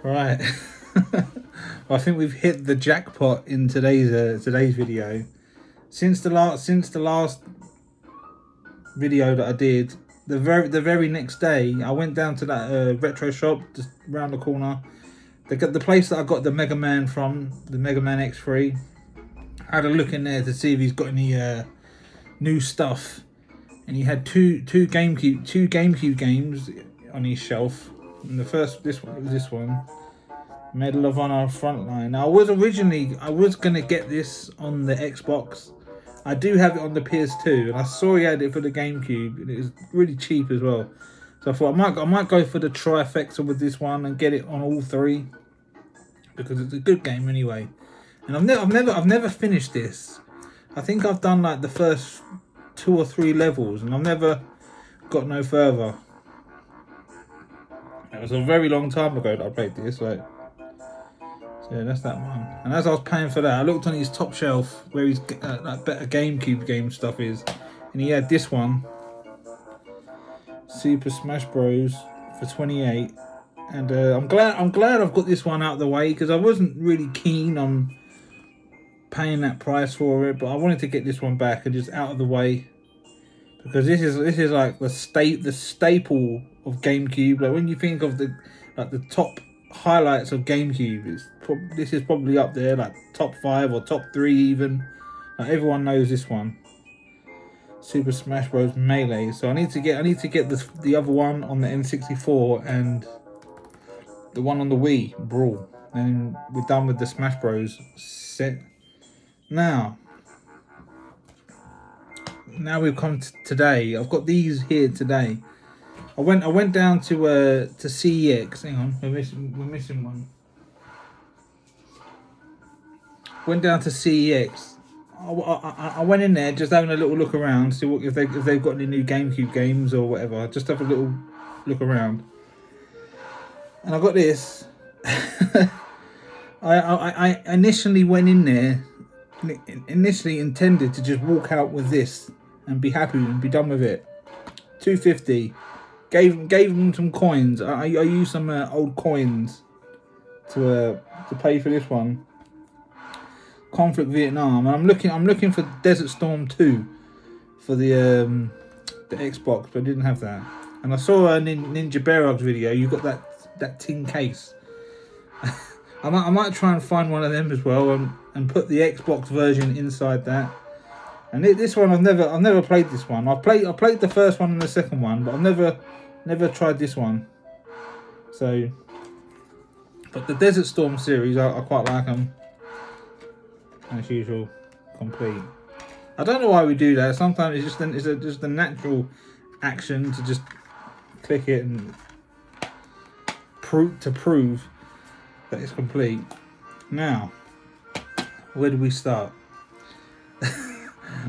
Right. Well, I think we've hit the jackpot in today's video. Since the last video that I did, the very next day, I went down to that retro shop just round the corner. They got the place that I got the Mega Man from, the Mega Man X3. I had a look in there to see if he's got any new stuff, and he had two GameCube games on his shelf. And the first, this one, Medal of Honor Frontline. Now, I was gonna get this on the Xbox. I do have it on the PS2, and I saw he had it for the GameCube, and it was really cheap as well. So I thought I might go for the trifecta with this one and get it on all three, because it's a good game anyway. And I've never finished this. I think I've done like the first 2 or 3 levels, and I've never got no further. It was a very long time ago that I played this. So yeah, that's that one. And as I was paying for that, I looked on his top shelf where his like better GameCube game stuff is, and he had this one, Super Smash Bros. For 28. And I'm glad I've got this one out of the way, because I wasn't really keen on paying that price for it, but I wanted to get this one back and just out of the way, because this is like the staple of GameCube. Like when you think of the top highlights of GameCube, this is probably up there, like top 5 or top 3 even. Like everyone knows this one, Super Smash Bros. Melee. So I need to get the other one on the N64 and the one on the Wii, Brawl. And we're done with the Smash Bros. Set. Now we've come to today. I've got these here today. I went down to CEX. Hang on, we're missing one. Went down to CEX. I went in there just having a little look around, see if they've got any new GameCube games or whatever. Just have a little look around, and I got this. I initially went in there, initially intended to just walk out with this and be happy and be done with it. $2.50. Gave them some coins. I used some old coins to pay for this one. Conflict Vietnam, and I'm looking for Desert Storm 2 for the Xbox, but I didn't have that. And I saw a Ninja Bearog's video. You got that tin case. I might try and find one of them as well and put the Xbox version inside that. And this one I've never played this one. I played the first one and the second one, but I've never tried this one. So, but the Desert Storm series, I quite like them. As usual, complete. I don't know why we do that. Sometimes it's just a natural action to just click it and prove that it's complete. Now, where do we start?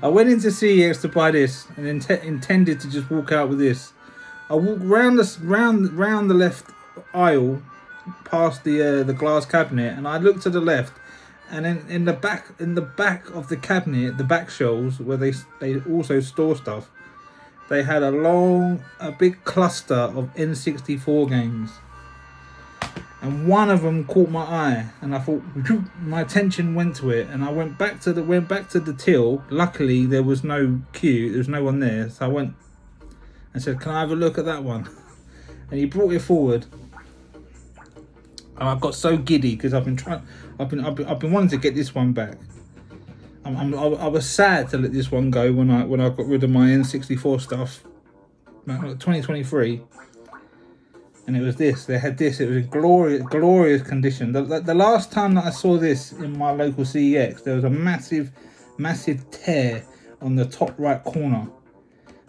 I went into CEX to buy this and intended to just walk out with this. I walked round the left aisle, past the glass cabinet, and I looked to the left. And in the back of the cabinet, the back shelves where they also store stuff, they had a big cluster of N64 games, and one of them caught my eye, and I thought, my attention went to it, and I went back to the till. Luckily, there was no queue, there was no one there, so I went and said, "Can I have a look at that one?" And he brought it forward. And I got so giddy because I've been wanting to get this one back. I was sad to let this one go when I got rid of my N64 stuff, 2023. And it was this. They had this. It was in glorious condition. The last time that I saw this in my local CEX, there was a massive tear on the top right corner,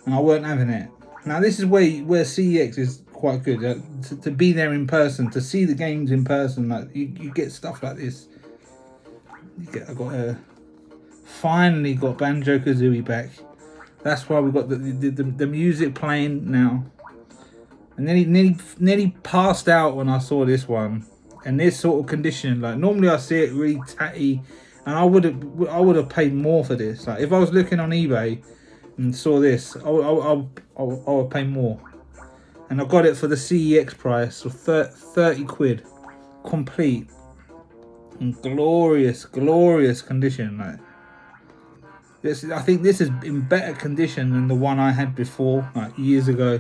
and I weren't having it. Now this is where CEX is quite good, to be there in person, to see the games in person. Like you get stuff like this. Finally got Banjo-Kazooie back. That's why we got the music playing now. And then he nearly passed out when I saw this one, and this sort of condition. Like normally I see it really tatty, and I would have paid more for this. Like if I was looking on eBay and saw this, I would pay more. And I got it for the CEX price of 30 quid. complete and glorious condition. Like this, I think this is in better condition than the one I had before, like years ago.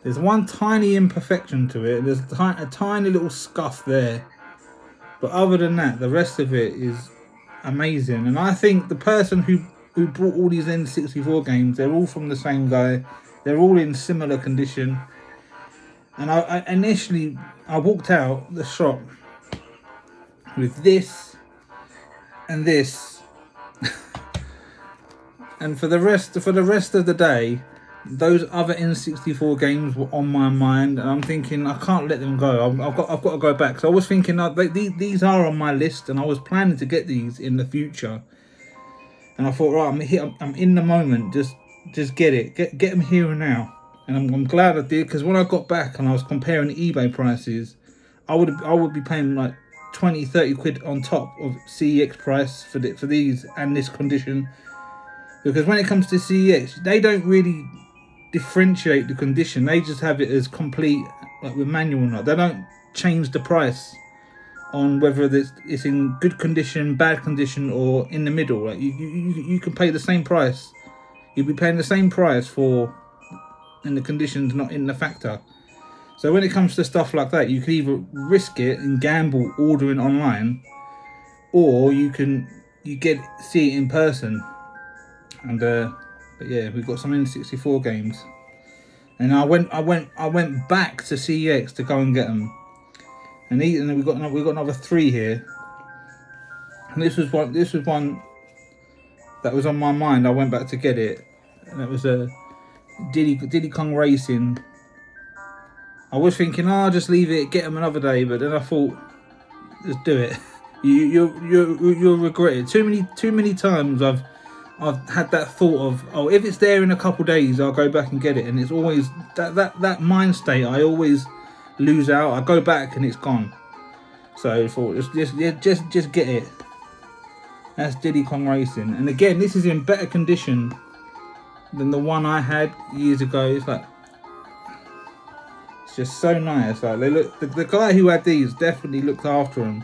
There's one tiny imperfection to it. There's a tiny little scuff there, but other than that, the rest of it is amazing. And I think the person who brought all these N64 games, they're all from the same guy. They're all in similar condition. And I initially walked out the shop with this and this, and for the rest of the day, those other N64 games were on my mind, and I'm thinking I can't let them go. I've got to go back. So I was thinking these are on my list, and I was planning to get these in the future. And I thought, right, I'm in the moment. Just get it, get them here and now. And I'm glad I did, because when I got back and I was comparing eBay prices, I would be paying like 20-30 quid on top of CEX price for these and this condition. Because when it comes to CEX, they don't really differentiate the condition. They just have it as complete, like with manual or not. They don't change the price on whether it's in good condition, bad condition, or in the middle. Like you can pay the same price. You'll be paying the same price for, and the conditions not in the factor. So when it comes to stuff like that, you can either risk it and gamble ordering online, or you see it in person. And but yeah, we've got some N64 games, and I went back to CEX to go and get them, and then we got another 3 here. And this was one that was on my mind. I went back to get it, and it was a Diddy Kong Racing. I was thinking, I'll just leave it, get them another day, but then I thought, just do it. You'll regret it. Too many times I've had that thought of, oh, if it's there in a couple days, I'll go back and get it, and it's always that mind state. I always lose out. I go back and it's gone. So I thought, just get it. That's Diddy Kong Racing, and again, this is in better condition than the one I had years ago. It's like, it's just so nice. Like, they look, the guy who had these definitely looked after them.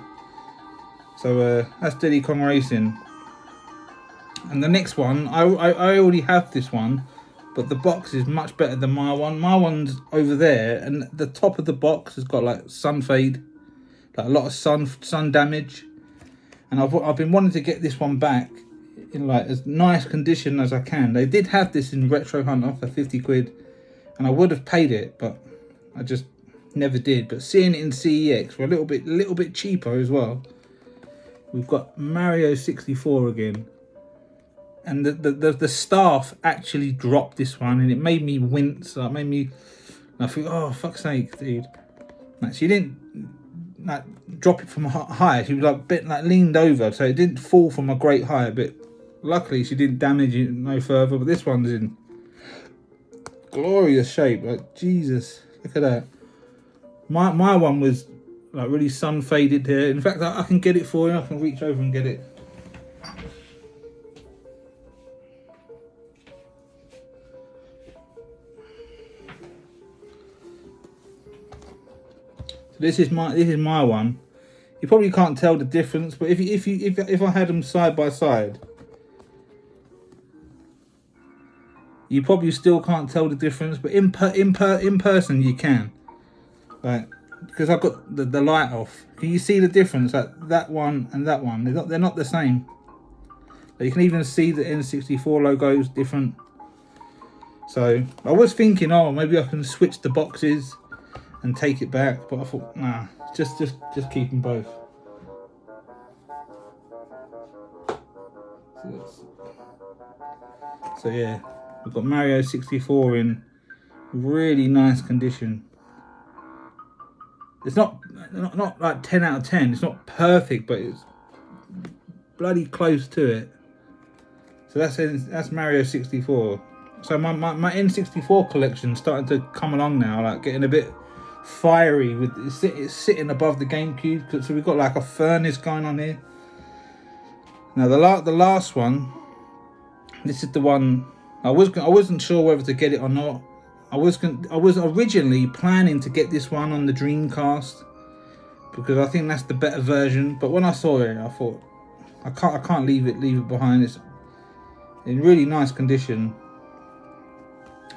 So that's Diddy Kong Racing. And the next one, I already have this one, but the box is much better than my one. My one's over there, and the top of the box has got like sun fade, like a lot of sun damage. And I've been wanting to get this one back in like as nice condition as I can. They did have this in Retro Hunter for 50 quid, and I would have paid it, but I just never did. But seeing it in CEX for a little bit cheaper as well. We've got Mario 64 again. And the staff actually dropped this one, and it made me wince. It made me, I think, oh, fuck's sake, dude. Like, she didn't like drop it from high. She was like bit like leaned over, so it didn't fall from a great height. But luckily, she didn't damage it no further. But this one's in glorious shape. Like, Jesus, look at that. My one was like really sun faded here. In fact, I can get it for you. I can reach over and get it. This is my one. You probably can't tell the difference, but if I had them side by side, you probably still can't tell the difference. But in person you can, right? Because I've got the light off. Can you see the difference? Like that one and that one, they're not the same. But you can even see the N64 logos different. So I was thinking, oh, maybe I can switch the boxes and take it back, but I thought, nah, just keep them both. So yeah, we've got Mario 64 in really nice condition. It's not like 10 out of 10. It's not perfect, but it's bloody close to it. So that's Mario 64. So my N64 collection starting to come along now, like getting a bit fiery. With it's sitting above the GameCube, so we've got like a furnace going on here. Now the last one, this is the one I wasn't sure whether to get it or not. I was originally planning to get this one on the Dreamcast, because I think that's the better version. But when I saw it, I thought I can't leave it behind. It's in really nice condition,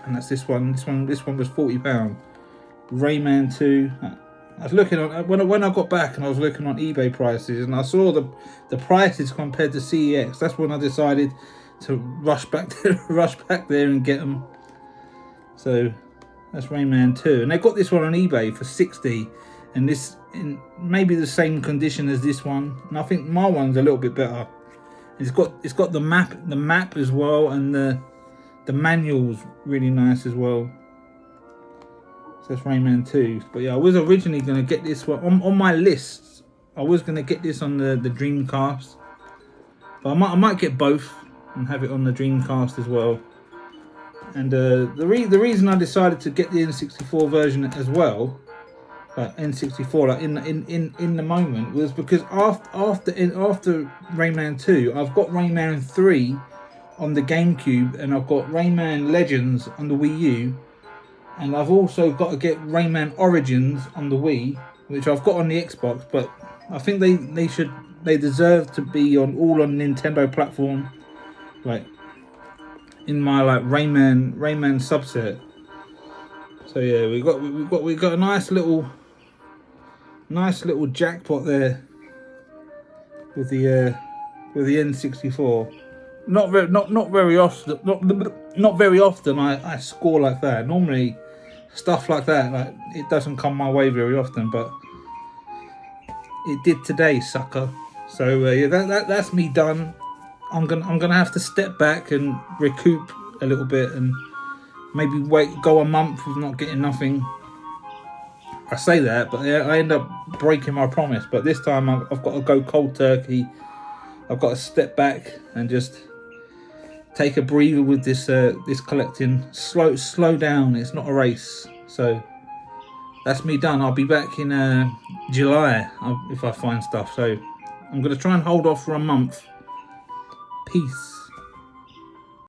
and that's this one. This one was £40. Rayman 2. I was looking on when I got back, and I was looking on eBay prices, and I saw the prices compared to CEX. That's when I decided to rush back there and get them. So that's Rayman 2, and they got this one on eBay for 60, and this in maybe the same condition as this one. And I think my one's a little bit better. It's got the map as well, and the manual's really nice as well. So that's Rayman 2. But yeah, I was originally going to get this one on my list. I was going to get this on the Dreamcast, but I might get both and have it on the Dreamcast as well. And the reason I decided to get the N64 version as well, like N64, like in the moment, was because after Rayman 2, I've got Rayman 3 on the GameCube, and I've got Rayman Legends on the Wii U, and I've also got to get Rayman Origins on the Wii, which I've got on the Xbox. But I think they deserve to be all on Nintendo platform, like in my like Rayman subset. So yeah, we got a nice little jackpot there with the N64. Not very often I score like that. Normally stuff like that, like, it doesn't come my way very often, but it did today, sucker. So yeah, that's me done. I'm gonna have to step back and recoup a little bit, and maybe go a month with not getting nothing. I say that, but I end up breaking my promise. But this time I've got to go cold turkey. I've got to step back and just take a breather with this collecting. Slow down. It's not a race. So that's me done. I'll be back in July if I find stuff. So I'm going to try and hold off for a month. Peace.